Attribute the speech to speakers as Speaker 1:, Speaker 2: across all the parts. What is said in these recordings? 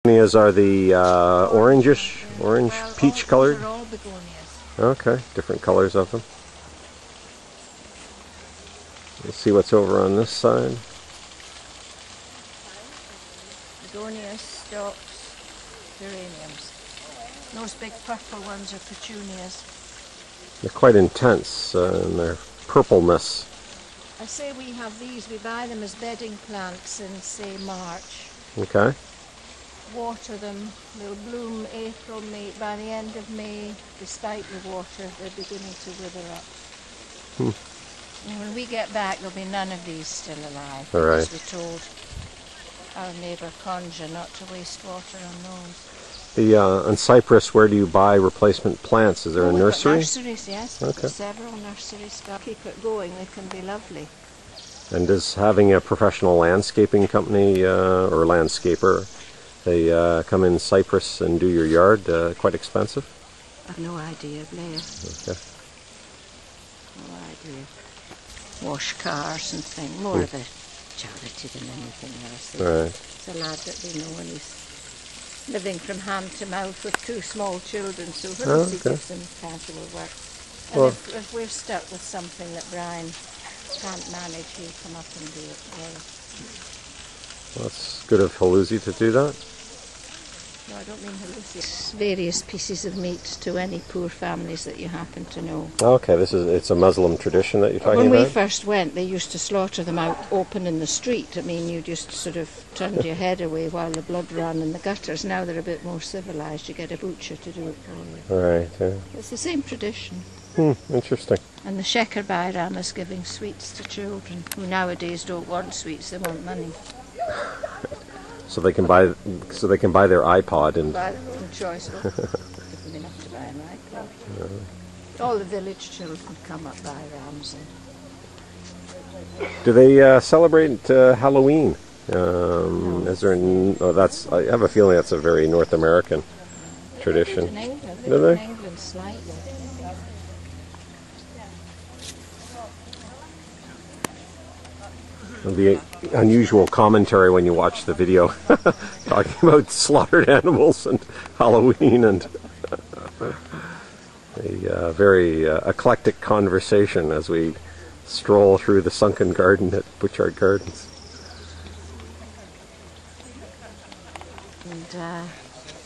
Speaker 1: Begonias are the orange peach colored.
Speaker 2: They're all begonias.
Speaker 1: Okay, different colors of them. Let's see what's over on this side.
Speaker 2: Begonias, stocks, geraniums. Those big purple ones are petunias.
Speaker 1: They're quite intense in their purpleness.
Speaker 2: I say we have these, we buy them as bedding plants in, say, March.
Speaker 1: Okay.
Speaker 2: Water them, they'll bloom April, May. By the end of May, despite the water, they're beginning to wither up. And when we get back, there'll be none of these still alive.
Speaker 1: All right.
Speaker 2: Because we told our neighbour Conja not to waste water on those.
Speaker 1: On cypress, where do you buy replacement plants? Is there a
Speaker 2: We've got
Speaker 1: nursery?
Speaker 2: nurseries, yes. We've
Speaker 1: Okay.
Speaker 2: got several nurseries. Keep it going, they can be lovely.
Speaker 1: And does having a professional landscaping company or landscaper, they come in cypress and do your yard, quite expensive?
Speaker 2: I've no idea, Blair.
Speaker 1: Okay.
Speaker 2: No idea. Wash cars and things. More of a charity than anything else.
Speaker 1: Right.
Speaker 2: It's a lad that we know, and he's living from hand to mouth with 2 small children, so he gives them casual work. And
Speaker 1: Well,
Speaker 2: if we're stuck with something that Brian can't manage, he'll come up and do it.
Speaker 1: Well, it's good of Haluzi to do that.
Speaker 2: No, I don't mean hallucinate. Various pieces of meat to any poor families that you happen to know.
Speaker 1: Okay, it's a Muslim tradition that you're talking
Speaker 2: When we
Speaker 1: about?
Speaker 2: first went, they used to slaughter them out open in the street. I mean, you just sort of turned your head away while the blood ran in the gutters. Now they're a bit more civilised. You get a butcher to do it for you.
Speaker 1: Right, yeah.
Speaker 2: It's the same tradition.
Speaker 1: Interesting.
Speaker 2: And the Shekhar Bairam is giving sweets to children who nowadays don't want sweets, they want money.
Speaker 1: So they can buy their iPod and
Speaker 2: Buy their own choice. Give them enough to buy an iPod. All the village children come up Bairams.
Speaker 1: do they celebrate Halloween? Is there? I have a feeling that's a very North American tradition.
Speaker 2: In England,
Speaker 1: Do they?
Speaker 2: in England slightly.
Speaker 1: The unusual commentary when you watch the video, talking about slaughtered animals and Halloween and a very eclectic conversation as we stroll through the sunken garden at Butchart Gardens.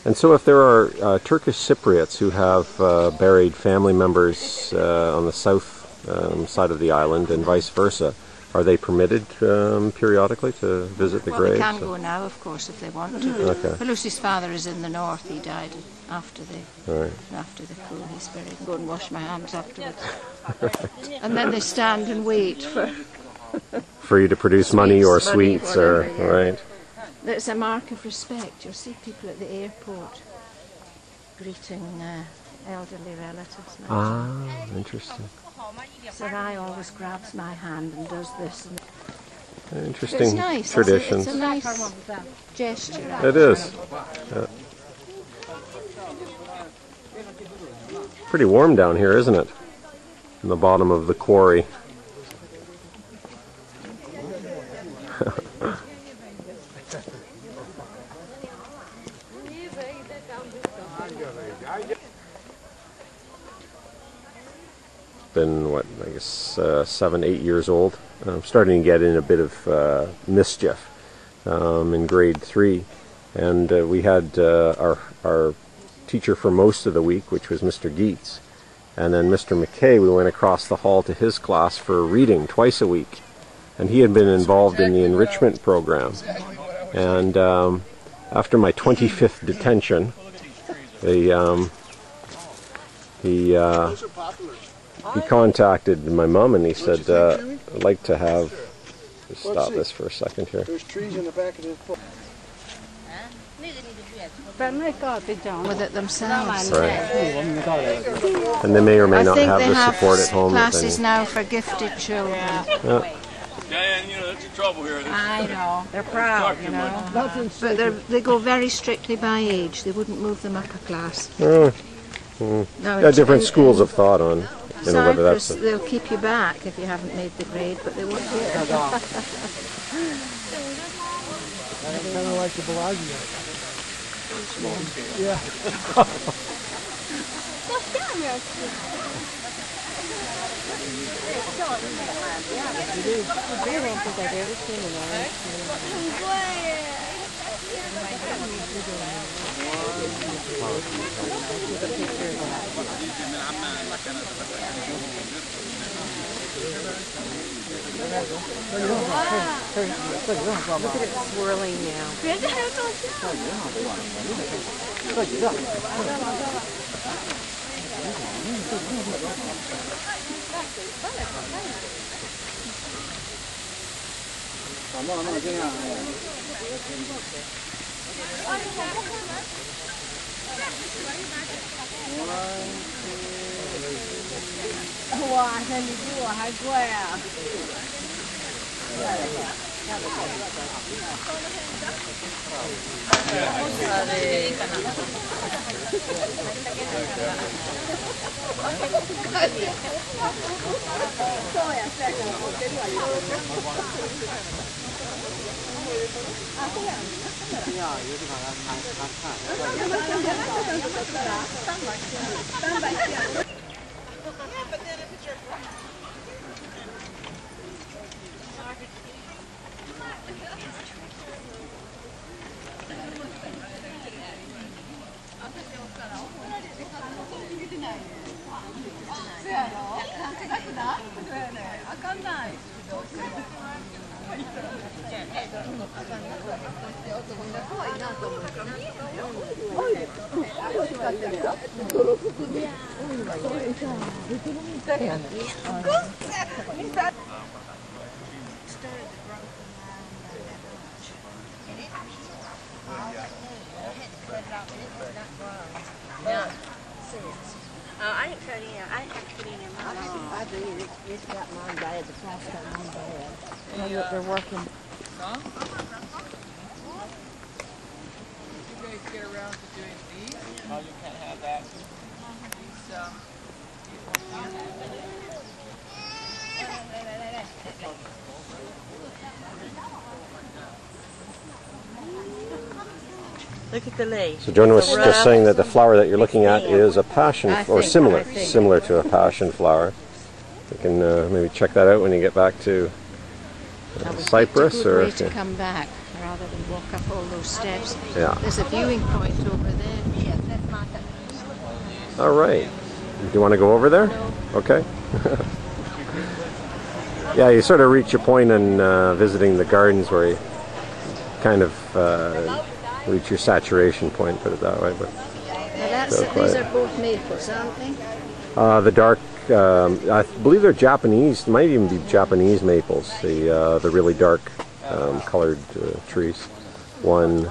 Speaker 1: And so if there are Turkish Cypriots who have buried family members on the south side of the island and vice versa, are they permitted periodically to visit the graves?
Speaker 2: They can go now, of course, if they want to.
Speaker 1: Okay.
Speaker 2: Lucy's father is in the north. He died after the coup. He's buried. Go and wash my hands afterwards. And then they stand and wait
Speaker 1: for you to produce money or sweets or right.
Speaker 2: It's a mark of respect. You'll see people at the airport greeting elderly relatives now.
Speaker 1: Ah, interesting.
Speaker 2: Sarai always grabs my hand and does this. And
Speaker 1: interesting
Speaker 2: it's nice.
Speaker 1: traditions.
Speaker 2: It's a nice gesture.
Speaker 1: It is. Yeah. Pretty warm down here, isn't it? In the bottom of the quarry. Been, what, I guess 7, 8 years old. I'm starting to get in a bit of mischief in grade 3. And we had our teacher for most of the week, which was Mr. Geets. And then Mr. McKay, we went across the hall to his class for reading twice a week. And he had been involved in the enrichment program. And after my 25th detention, he contacted my mom and he said, I'd like to have... Just stop this for a second here.
Speaker 3: There's trees in the back of this book.
Speaker 2: With it themselves.
Speaker 1: Right. And they may or may not have the support at home.
Speaker 2: Classes now for gifted children.
Speaker 1: Yeah.
Speaker 4: Diane, you know, that's the trouble here.
Speaker 2: I know. They're proud, you know. But they go very strictly by age. They wouldn't move them up a class.
Speaker 1: Now, different
Speaker 2: in
Speaker 1: schools of thought on whether that's...
Speaker 2: Cyprus, they'll keep you back if you haven't made the grade, but they won't do it.
Speaker 3: Kind of like the Bellagio. Yeah.
Speaker 2: Look at it swirling now. Wow, 那你比我还贵啊！ I think it's got mine bad. The class got mine bad. They're working.
Speaker 5: Huh? Did you guys get around to doing these? Oh, you can't have that.
Speaker 6: Look at the leaf.
Speaker 1: So Joan was just saying that the flower that you're looking at is a passion, or similar to a passion flower. You can maybe check that out when you get back to Cyprus,
Speaker 2: or
Speaker 1: or
Speaker 2: way to come back rather than walk up all those steps.
Speaker 1: Yeah.
Speaker 2: There's a viewing point over there.
Speaker 1: All right. Do you want to go over there?
Speaker 2: No.
Speaker 1: Okay. Yeah, you sort of reach a point in visiting the gardens where you kind of reach your saturation point, put it that way. But
Speaker 2: Now these are both maples, aren't they?
Speaker 1: the dark, I believe they're Japanese. Might even be Japanese maples. The really dark colored trees. 1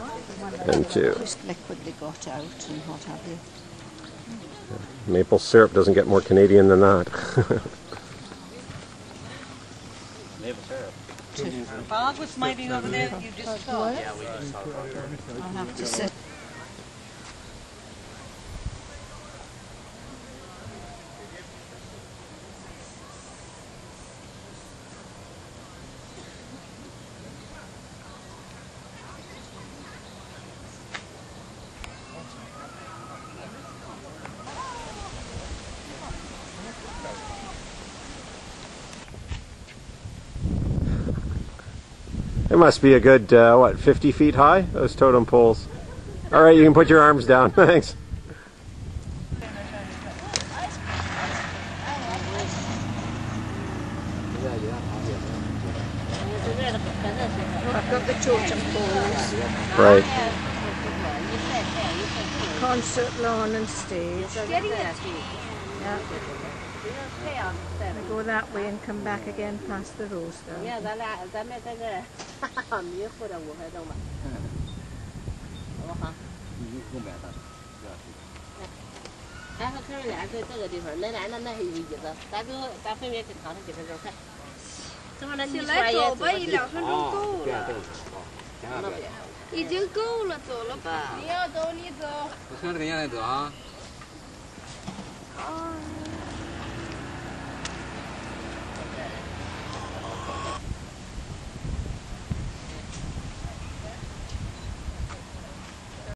Speaker 1: and 2.
Speaker 2: Just liquid they got out and what have you.
Speaker 1: Maple syrup doesn't get more Canadian than that.
Speaker 4: Maple syrup.
Speaker 6: Bob was smiting over there that you just saw.
Speaker 4: Yeah, we just saw that.
Speaker 2: I'll have to sit.
Speaker 1: It must be a good, what, 50 feet high, those totem poles. All right, you can put your arms down. Thanks.
Speaker 2: I've got the totem poles.
Speaker 1: Right.
Speaker 2: Concert lawn and stage. Yeah. We go that way and come back again past the rose garden.